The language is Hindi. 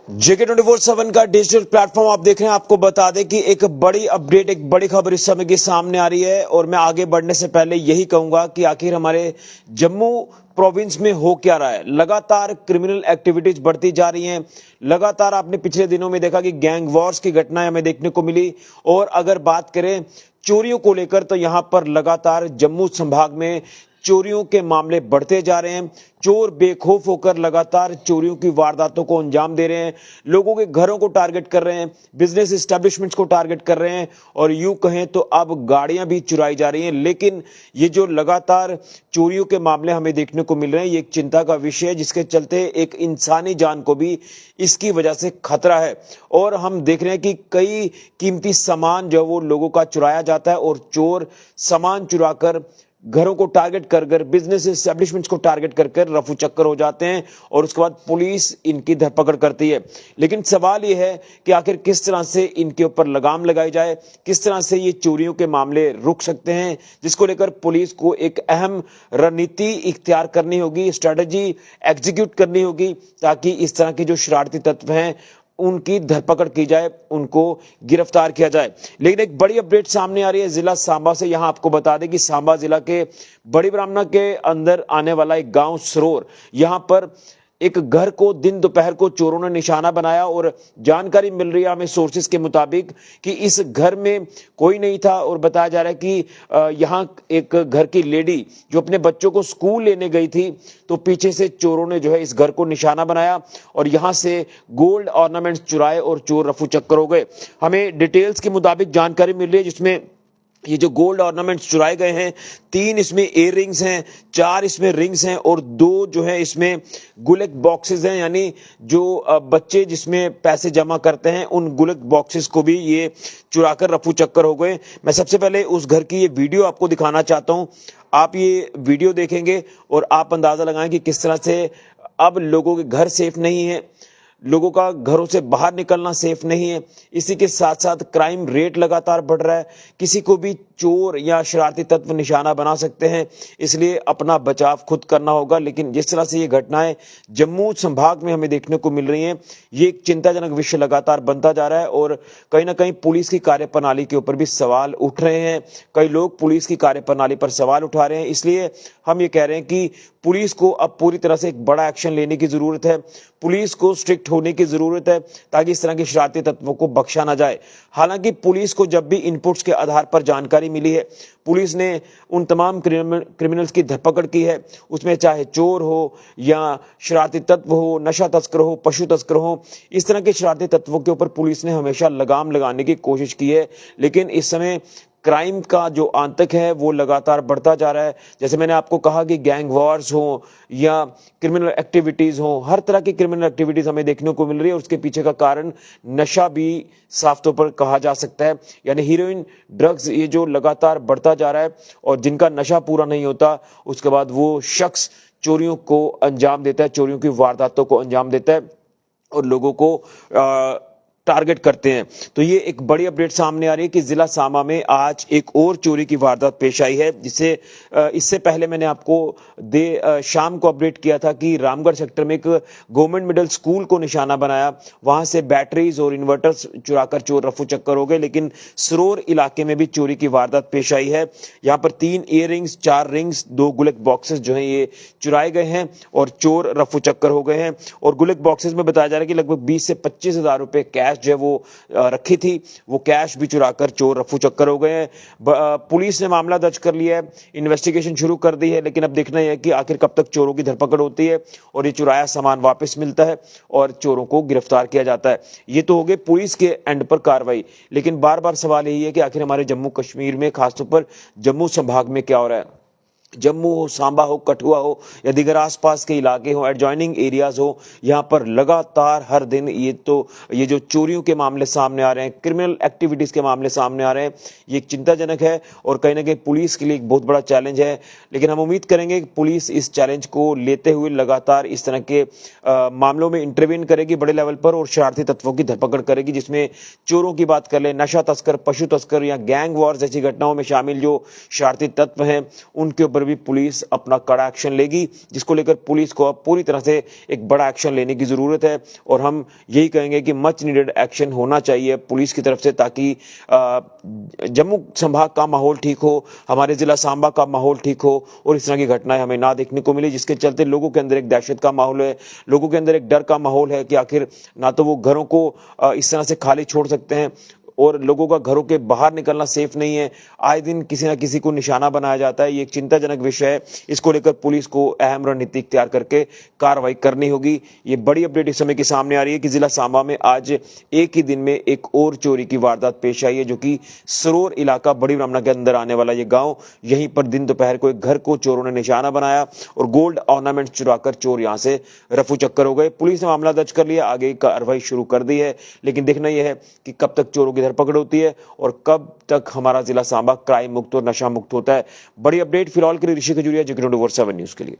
JK24/7 का डिजिटल प्लेटफॉर्म आप देख रहे हैं। आपको बता दें कि एक बड़ी अपडेट, एक बड़ी खबर इस समय की सामने आ रही है और मैं आगे बढ़ने से पहले यही कहूंगा कि आखिर हमारे जम्मू प्रोविंस में हो क्या रहा है। लगातार क्रिमिनल एक्टिविटीज बढ़ती जा रही हैं। लगातार आपने पिछले दिनों में देखा कि गैंग वॉर्स की घटनाएं हमें देखने को मिली। और अगर बात करें चोरियों को लेकर तो यहां पर लगातार जम्मू संभाग में चोरियों के मामले बढ़ते जा रहे हैं। चोर बेखौफ होकर लगातार चोरियों की वारदातों को अंजाम दे रहे हैं। लोगों के घरों को टारगेट कर रहे हैं, बिजनेस एस्टेब्लिशमेंट्स को टारगेट कर रहे हैं और यूं कहें तो अब गाड़ियां भी चुराई जा रही हैं। लेकिन ये जो लगातार चोरियों के मामले हमें देखने को मिल रहे हैं, ये एक चिंता का विषय है, जिसके चलते एक इंसानी जान को भी इसकी वजह से खतरा है। और हम देख रहे हैं कि कई कीमती सामान जो वो लोगों का चुराया जाता है और चोर सामान चुराकर घरों को टारगेट कर कर, बिजनेस एस्टेब्लिशमेंट्स को टारगेट कर कर रफू चक्कर हो जाते हैं और उसके बाद पुलिस इनकी धरपकड़ करती है। लेकिन सवाल यह है कि आखिर किस तरह से इनके ऊपर लगाम लगाई जाए, किस तरह से ये चोरियों के मामले रुक सकते हैं, जिसको लेकर पुलिस को एक अहम रणनीति इख्तियार करनी होगी, स्ट्रेटजी एग्जीक्यूट करनी होगी, ताकि इस तरह के जो शरारती तत्व हैं उनकी धरपकड़ की जाए, उनको गिरफ्तार किया जाए। लेकिन एक बड़ी अपडेट सामने आ रही है जिला सांबा से। यहां आपको बता दें कि सांबा जिला के बड़ी ब्राह्मणा के अंदर आने वाला एक गांव सरोर, यहां पर एक घर को दिन दोपहर को चोरों ने निशाना बनाया और जानकारी मिल रही है हमें सोर्सेज के मुताबिक कि इस घर में कोई नहीं था। और बताया जा रहा है कि यहां एक घर की लेडी जो अपने बच्चों को स्कूल लेने गई थी, तो पीछे से चोरों ने जो है इस घर को निशाना बनाया और यहां से गोल्ड ऑर्नामेंट्स चुराए और चोर रफू चक्कर हो गए। हमें डिटेल्स के मुताबिक जानकारी मिल रही है जिसमें ये जो गोल्ड ऑर्नामेंट्स चुराए गए हैं, 3 इसमें इयर रिंग्स हैं, 4 इसमें रिंग्स हैं और 2 जो है इसमें गुल्लक बॉक्सेस हैं, यानी जो बच्चे जिसमें पैसे जमा करते हैं उन गुल्लक बॉक्सेस को भी ये चुराकर रफू चक्कर हो गए। मैं सबसे पहले उस घर की ये वीडियो आपको दिखाना चाहता हूं। आप ये वीडियो देखेंगे और आप अंदाजा लगाएं कि किस तरह से अब लोगों के घर सेफ नहीं है, लोगों का घरों से बाहर निकलना सेफ नहीं है। इसी के साथ साथ क्राइम रेट लगातार बढ़ रहा है। किसी को भी चोर या शरारती तत्व निशाना बना सकते हैं, इसलिए अपना बचाव खुद करना होगा। लेकिन जिस तरह से ये घटनाएं जम्मू संभाग में हमें देखने को मिल रही हैं, ये एक चिंताजनक विषय लगातार बनता जा रहा है और कहीं ना कहीं पुलिस की कार्यप्रणाली के ऊपर भी सवाल उठ रहे हैं। कई लोग पुलिस की कार्यप्रणाली पर सवाल उठा रहे हैं। इसलिए हम ये कह रहे हैं कि पुलिस को अब पूरी तरह से एक बड़ा एक्शन लेने की जरूरत है, पुलिस को स्ट्रिक्ट होने की जरूरत है, ताकि इस तरह के शरारती तत्वों को बख्शा ना जाए। हालांकि पुलिस को जब भी इनपुट्स के आधार पर जानकारी मिली है, पुलिस ने उन तमाम क्रिमिनल्स की धरपकड़ की है, उसमें चाहे चोर हो या शरारती तत्व हो, नशा तस्कर हो, पशु तस्कर हो, इस तरह के शरारती तत्वों के ऊपर पुलिस ने हमेशा लगाम लगाने की कोशिश की है। लेकिन इस समय क्राइम का जो आतंक है वो लगातार बढ़ता जा रहा है। जैसे मैंने आपको कहा कि गैंग वॉर्स हो या क्रिमिनल एक्टिविटीज हो, हर तरह की क्रिमिनल एक्टिविटीज हमें देखने को मिल रही है और उसके पीछे का कारण नशा भी साफ तौर पर कहा जा सकता है। यानी हीरोइन, ड्रग्स, ये जो लगातार बढ़ता जा रहा है और जिनका नशा पूरा नहीं होता उसके बाद वो शख्स चोरियों को अंजाम देता है, चोरियों की वारदातों को अंजाम देता है और लोगों को टारगेट करते हैं। तो ये एक बड़ी अपडेट सामने आ रही है कि जिला सांबा में आज एक और चोरी की वारदात पेश आई है, जिसे इससे पहले मैंने आपको शाम को अपडेट किया था कि रामगढ़ सेक्टर में एक गवर्नमेंट मिडिल स्कूल को निशाना बनाया, वहां से बैटरीज और इन्वर्टर्स चुराकर चोर रफू चक्कर हो गए। लेकिन सरोर इलाके में भी चोरी की वारदात पेश आई है। यहाँ पर 3 इयर रिंग्स, 4 रिंग्स, 2 गुल्लक बॉक्सेस जो है ये चुराए गए हैं और चोर रफू चक्कर हो गए हैं। और गुल्लक बॉक्सेस में बताया जा रहा है कि लगभग 20 से 25 हजार रुपए कैश जो है वो रखी थी, वो कैश भी चुराकर चोर रफू चक्कर हो गए हैं। पुलिस ने मामला दर्ज कर लिया है, इन्वेस्टिगेशन शुरू कर दी है। लेकिन अब देखना है कि आखिर कब तक चोरों की धरपकड़ होती है और ये चुराया सामान वापस मिलता है और चोरों को गिरफ्तार किया जाता है। ये तो हो गए पुलिस के एंड पर कार्रवाई। लेकिन बार बार सवाल यही है कि आखिर हमारे जम्मू कश्मीर में, खासतौर पर जम्मू संभाग में क्या हो रहा है। जम्मू हो, सांबा हो, कठुआ हो या दीगर आसपास के इलाके हो, एडजॉइनिंग एरियाज हो, यहाँ पर लगातार हर दिन ये जो चोरियों के मामले सामने आ रहे हैं, क्रिमिनल एक्टिविटीज के मामले सामने आ रहे हैं, ये एक चिंताजनक है और कहीं ना कहीं पुलिस के लिए एक बहुत बड़ा चैलेंज है। लेकिन हम उम्मीद करेंगे कि पुलिस इस चैलेंज को लेते हुए लगातार इस तरह के मामलों में इंटरवीन करेगी बड़े लेवल पर और शरारती तत्वों की धरपकड़ करेगी, जिसमें चोरों की बात कर ले, नशा तस्कर, पशु तस्कर या गैंग वॉर जैसी घटनाओं में शामिल जो शरारती तत्व हैं उनके ऊपर भी पुलिस अपना कड़ा एक्शन लेगी, जिसको लेकर पुलिस को अब पूरी तरह से एक बड़ा एक्शन लेने की जरूरत है। और हम यही कहेंगे कि मच नीडेड एक्शन होना चाहिए पुलिस की तरफ से, ताकि जम्मू संभाग का माहौल ठीक हो, हमारे जिला सांबा का माहौल ठीक हो और इस तरह की घटनाएं हमें ना देखने को मिले, जिसके चलते लोगों के अंदर एक दहशत का माहौल है, लोगों के अंदर एक डर का माहौल है कि आखिर ना तो वो घरों को इस तरह से खाली छोड़ सकते हैं और लोगों का घरों के बाहर निकलना सेफ नहीं है। आए दिन किसी ना किसी को निशाना बनाया जाता है। ये एक चिंताजनक विषय है। इसको लेकर पुलिस को अहम रणनीति इख्तियार करके कार्रवाई करनी होगी। ये बड़ी अपडेट इस समय की सामने आ रही है कि जिला सांबा में आज एक ही दिन में एक और चोरी की वारदात पेश आई है, जो कि सरोर इलाका बड़ी ब्राह्मणा के अंदर आने वाला ये गांव। यहीं पर दिन दोपहर को एक घर को चोरों ने निशाना बनाया और गोल्ड ऑर्नामेंट चुराकर चोर यहां से रफू चक्कर हो गए। पुलिस ने मामला दर्ज कर लिया, आगे कार्रवाई शुरू कर दी है, लेकिन देखना यह है कि कब तक चोरों की धरपकड़ होती है और कब तक हमारा जिला सांबा क्राइम मुक्त और नशा मुक्त होता है। बड़ी अपडेट फिलहाल के लिए ऋषि खजूरिया, JK 24/7 न्यूज के लिए।